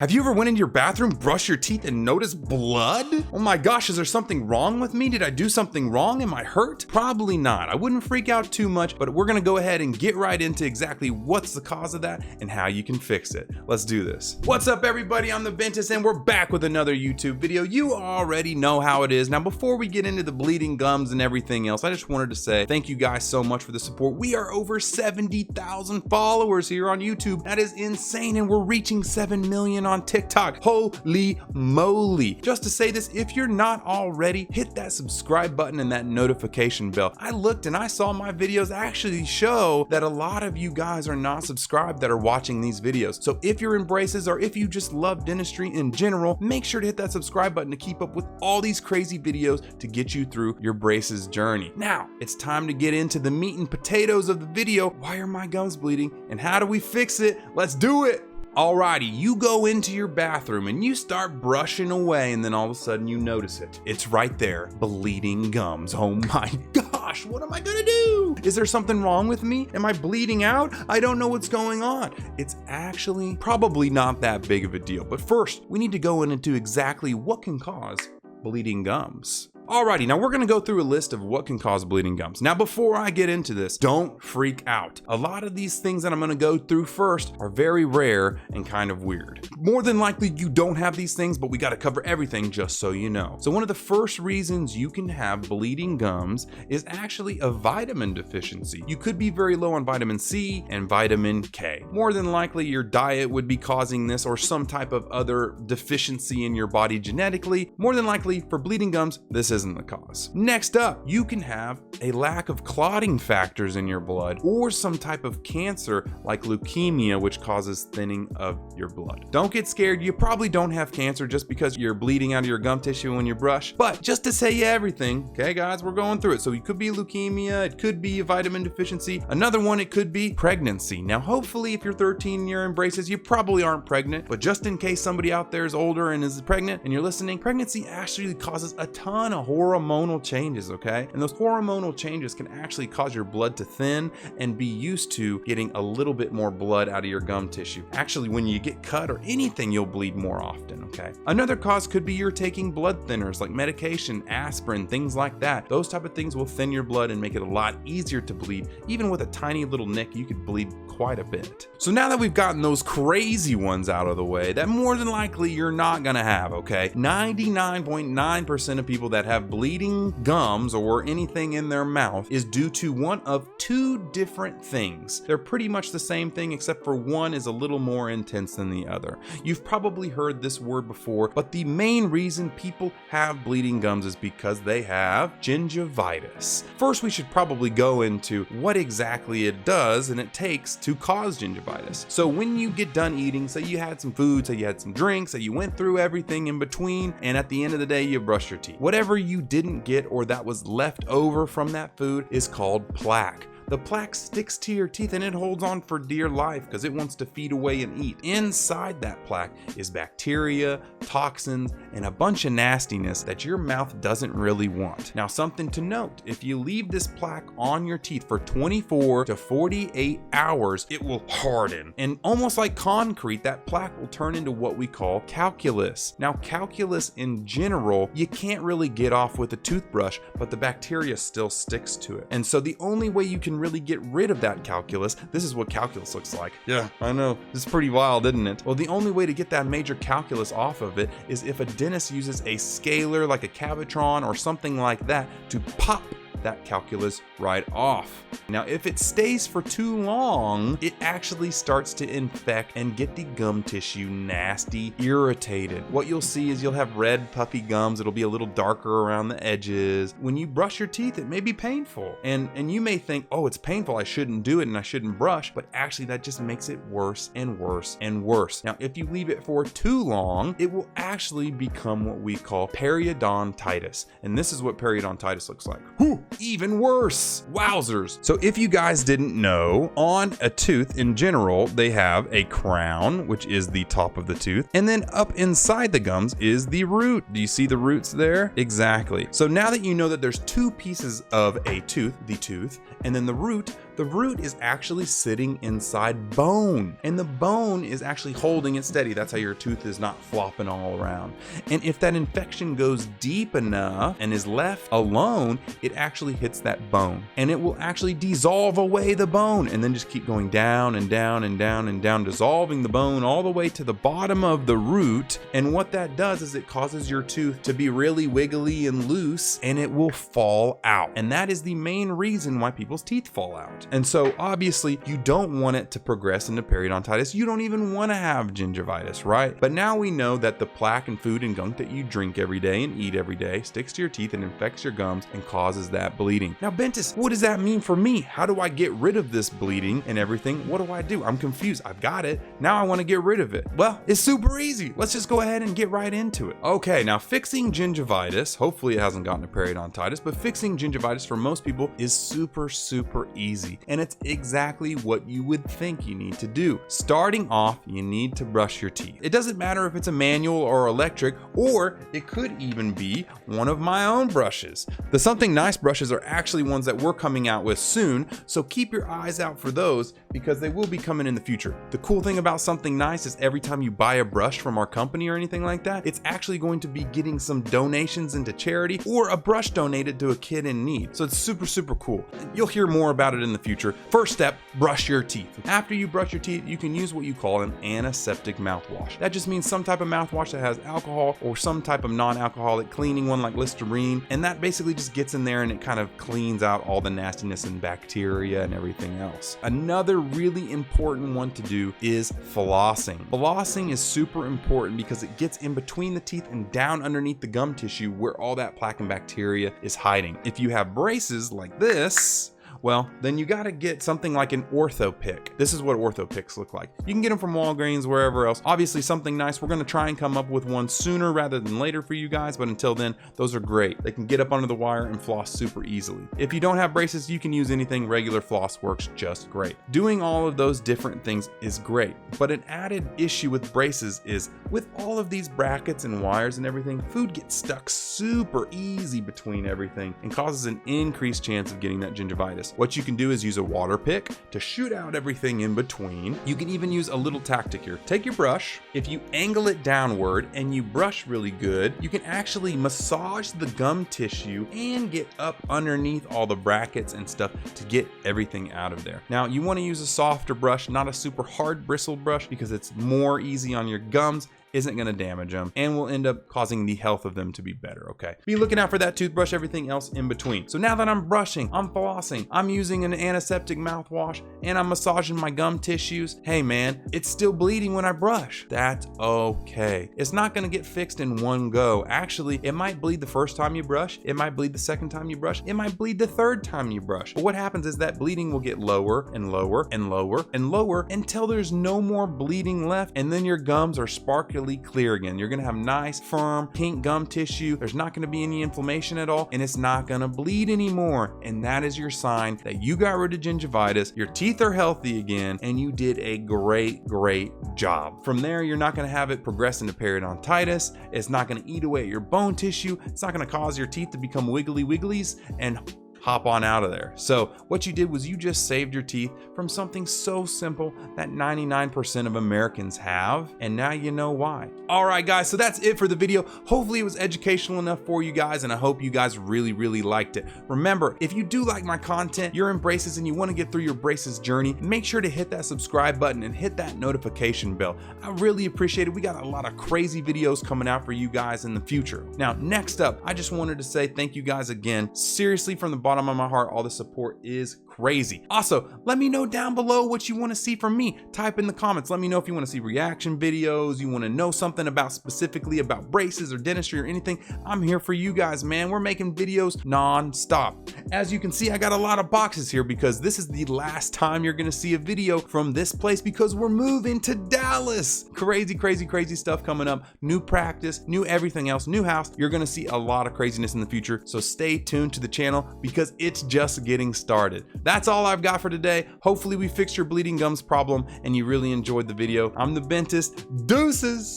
Have you ever went into your bathroom, brushed your teeth, and noticed blood? Oh my gosh, is there something wrong with me? Did I do something wrong? Am I hurt? Probably not. I wouldn't freak out too much, but we're gonna go ahead and get right into exactly what's the cause of that and how you can fix it. Let's do this. What's up, everybody? I'm the Bentist, and we're back with another YouTube video. You already know how it is. Now, before we get into the bleeding gums and everything else, I just wanted to say thank you guys so much for the support. We are over 70,000 followers here on YouTube. That is insane, and we're reaching 7 million on TikTok. Holy moly. Just to say this, if you're not already, hit that subscribe button and that notification bell. I looked and I saw my videos actually show that a lot of you guys are not subscribed that are watching these videos. So if you're in braces or if you just love dentistry in general, make sure to hit that subscribe button to keep up with all these crazy videos to get you through your braces journey. Now, it's time to get into the meat and potatoes of the video. Why are my gums bleeding and how do we fix it? Let's do it. Alrighty, you go into your bathroom and you start brushing away, and then all of a sudden you notice it. It's right there, bleeding gums. Oh my gosh, what am I gonna do? Is there something wrong with me? Am I bleeding out? I don't know what's going on. It's actually probably not that big of a deal. But first, we need to go into exactly what can cause bleeding gums. Alrighty, now we're gonna go through a list of what can cause bleeding gums. Now, before I get into this, don't freak out. A lot of these things that I'm gonna go through first are very rare and kind of weird. More than likely, you don't have these things, but we gotta cover everything just so you know. So one of the first reasons you can have bleeding gums is actually a vitamin deficiency. You could be very low on vitamin C and vitamin K. More than likely, your diet would be causing this or some type of other deficiency in your body genetically. More than likely, for bleeding gums, this isn't the cause. Next up, you can have a lack of clotting factors in your blood or some type of cancer like leukemia, which causes thinning of your blood. Don't get scared. You probably don't have cancer just because you're bleeding out of your gum tissue when you brush, but just to say everything, okay guys, we're going through it. So it could be leukemia, it could be a vitamin deficiency. Another one, it could be pregnancy. Now, hopefully if you're 13 and you're in braces, you probably aren't pregnant, but just in case somebody out there is older and is pregnant and you're listening, pregnancy actually causes a ton of hormonal changes, okay? And those hormonal changes can actually cause your blood to thin and be used to getting a little bit more blood out of your gum tissue. Actually, when you get cut or anything, you'll bleed more often, okay? Another cause could be you're taking blood thinners like medication, aspirin, things like that. Those type of things will thin your blood and make it a lot easier to bleed. Even with a tiny little nick, you could bleed quite a bit. So now that we've gotten those crazy ones out of the way, that more than likely you're not gonna have, okay? 99.9% of people that have bleeding gums or anything in their mouth is due to one of two different things. They're pretty much the same thing, except for one is a little more intense than the other. You've probably heard this word before, but the main reason people have bleeding gums is because they have gingivitis. First, we should probably go into what exactly it does and it takes to cause gingivitis. So when you get done eating, say you had some food, say you had some drinks, say you went through everything in between, and at the end of the day, you brush your teeth. Whatever you didn't get or that was left over from that food is called plaque. The plaque sticks to your teeth and it holds on for dear life because it wants to feed away and eat. Inside that plaque is bacteria, toxins, and a bunch of nastiness that your mouth doesn't really want. Now, something to note, if you leave this plaque on your teeth for 24 to 48 hours, it will harden. And almost like concrete, that plaque will turn into what we call calculus. Now, calculus in general, you can't really get off with a toothbrush, but the bacteria still sticks to it. And so the only way you can really get rid of that calculus, this is what calculus looks like. Yeah, I know, this is pretty wild, isn't it? Well, the only way to get that major calculus off of it is if a dentist uses a scaler like a Cavitron or something like that to pop that calculus right off. Now, if it stays for too long, it actually starts to infect and get the gum tissue nasty, irritated. What you'll see is you'll have red puffy gums. It'll be a little darker around the edges. When you brush your teeth, it may be painful. And you may think, oh, it's painful, I shouldn't do it and I shouldn't brush, but actually that just makes it worse and worse and worse. Now, if you leave it for too long, it will actually become what we call periodontitis. And this is what periodontitis looks like. Whew. Even worse. Wowzers. So if you guys didn't know, on a tooth in general, they have a crown, which is the top of the tooth, and then up inside the gums is the root. Do you see the roots there? Exactly. So now that you know that there's two pieces of a tooth, the tooth, and then the root, The root is actually sitting inside bone, and the bone is actually holding it steady. That's how your tooth is not flopping all around. And if that infection goes deep enough and is left alone, it actually hits that bone, and it will actually dissolve away the bone, and then just keep going down and down and down and down, dissolving the bone all the way to the bottom of the root. And what that does is it causes your tooth to be really wiggly and loose, and it will fall out. And that is the main reason why people's teeth fall out. And so obviously you don't want it to progress into periodontitis. You don't even want to have gingivitis, right? But now we know that the plaque and food and gunk that you drink every day and eat every day sticks to your teeth and infects your gums and causes that bleeding. Now, Bentist, what does that mean for me? How do I get rid of this bleeding and everything? What do I do? I'm confused. I've got it. Now I want to get rid of it. Well, it's super easy. Let's just go ahead and get right into it. Okay, now fixing gingivitis, hopefully it hasn't gotten to periodontitis, but fixing gingivitis for most people is super easy. And it's exactly what you would think you need to do. Starting off, you need to brush your teeth. It doesn't matter if it's a manual or electric, or it could even be one of my own brushes. The Something Nice brushes are actually ones that we're coming out with soon, so keep your eyes out for those because they will be coming in the future. The cool thing about Something Nice is every time you buy a brush from our company or anything like that, it's actually going to be getting some donations into charity or a brush donated to a kid in need. So it's super cool. You'll hear more about it in the future. First step, brush your teeth. After you brush your teeth, you can use what you call an antiseptic mouthwash. That just means some type of mouthwash that has alcohol or some type of non-alcoholic cleaning one like Listerine, and that basically just gets in there and it kind of cleans out all the nastiness and bacteria and everything else. Another really important one to do is flossing. Flossing is super important because it gets in between the teeth and down underneath the gum tissue where all that plaque and bacteria is hiding. If you have braces like this, well, then you got to get something like an ortho pick. This is what ortho picks look like. You can get them from Walgreens, wherever else. Obviously, Something Nice, we're going to try and come up with one sooner rather than later for you guys, but until then, those are great. They can get up under the wire and floss super easily. If you don't have braces, you can use anything. Regular floss works just great. Doing all of those different things is great, but an added issue with braces is with all of these brackets and wires and everything, food gets stuck super easy between everything and causes an increased chance of getting that gingivitis. What you can do is use a water pick to shoot out everything in between. You can even use a little tactic here. Take your brush, if you angle it downward and you brush really good, you can actually massage the gum tissue and get up underneath all the brackets and stuff to get everything out of there. Now, you want to use a softer brush, not a super hard bristled brush, because it's more easy on your gums, isn't going to damage them, and will end up causing the health of them to be better. Okay, be looking out for that toothbrush, everything else in between. So now that I'm brushing, I'm flossing, I'm using an antiseptic mouthwash, and I'm massaging my gum tissues, hey man, it's still bleeding when I brush. That's okay. It's not going to get fixed in one go. Actually, it might bleed the first time you brush, it might bleed the second time you brush, it might bleed the third time you brush. But what happens is that bleeding will get lower and lower and lower and lower until there's no more bleeding left, and then your gums are sparkly clear again. You're gonna have nice, firm, pink gum tissue. There's not gonna be any inflammation at all, and it's not gonna bleed anymore. And that is your sign that you got rid of gingivitis, your teeth are healthy again, and you did a great job. From there, you're not gonna have it progress into periodontitis. It's not gonna eat away at your bone tissue. It's not gonna cause your teeth to become wiggly wigglies and hop on out of there. So what you did was you just saved your teeth from something so simple that 99% of Americans have, and now you know why. All right, guys, so that's it for the video. Hopefully it was educational enough for you guys, and I hope you guys really liked it. Remember, if you do like my content, you're in braces and you want to get through your braces journey, make sure to hit that subscribe button and hit that notification bell. I really appreciate it. We got a lot of crazy videos coming out for you guys in the future. Now, next up, I just wanted to say thank you guys again. Seriously, from the bottom of my heart, all the support is crazy. Also, let me know down below what you want to see from me. Type in the comments. Let me know if you want to see reaction videos, you want to know something about specifically about braces or dentistry or anything. I'm here for you guys, man. We're making videos non-stop. As you can see, I got a lot of boxes here because this is the last time you're going to see a video from this place because we're moving to Dallas. Crazy stuff coming up. New practice, new everything else, new house. You're going to see a lot of craziness in the future. So stay tuned to the channel because it's just getting started. That's all I've got for today. Hopefully we fixed your bleeding gums problem and you really enjoyed the video. I'm the Bentist. Deuces.